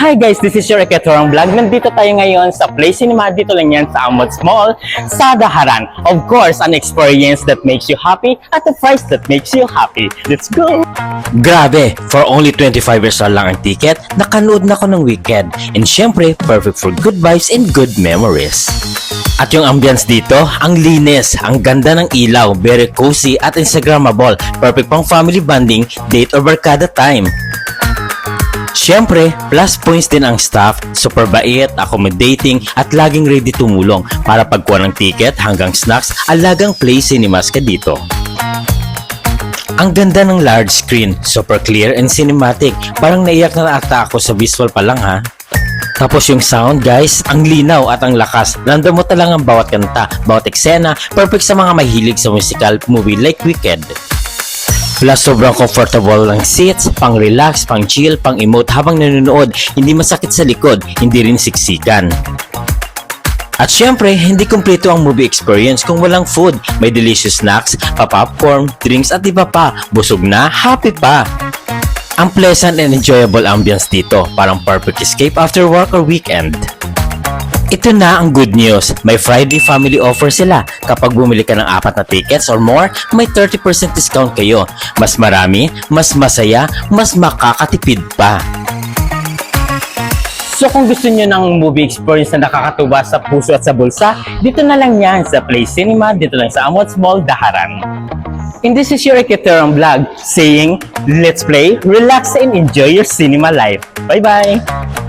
Hi guys, this is your Eketorang Vlog. Nandito tayo ngayon sa Play Cinema. Dito lang yan sa Amods Mall, sa Daharan. Of course, an experience that makes you happy at a price that makes you happy. Let's go! Grabe, for only 25 years lang ang ticket, nakanood na ko ng weekend. And syempre, perfect for good vibes and good memories. At yung ambience dito, ang linis, ang ganda ng ilaw, very cozy at Instagrammable. Perfect pang family bonding, date or barkada time. Siyempre, plus points din ang staff, super bait, accommodating at laging ready tumulong para pagkuha ng ticket hanggang snacks, alagang Play Cinemas ka dito. Ang ganda ng large screen, super clear and cinematic, parang naiyak na ata ako sa visual pa lang ha. Tapos yung sound guys, ang linaw at ang lakas, nandun mo talang ang bawat kanta, bawat eksena, perfect sa mga mahilig sa musical movie like Wicked. Plus sobrang comfortable ng seats, pang relax, pang chill, pang emote habang nanonood, hindi masakit sa likod, hindi rin siksikan. At syempre, hindi kumpleto ang movie experience kung walang food. May delicious snacks, popcorn, drinks at iba pa. Busog na, happy pa. Ang pleasant and enjoyable ambience dito, parang perfect escape after work or weekend. Ito na ang good news, may Friday family offer sila. Kapag bumili ka ng 4 na tickets or more, may 30% discount kayo. Mas marami, mas masaya, mas makakatipid pa. So kung gusto nyo ng movie experience na nakakatuwa sa puso at sa bulsa, dito na lang yan sa Play Cinema, dito lang sa Amods Mall, Daharan. And this is your Eketorang Vlog saying, let's play, relax and enjoy your cinema life. Bye-bye!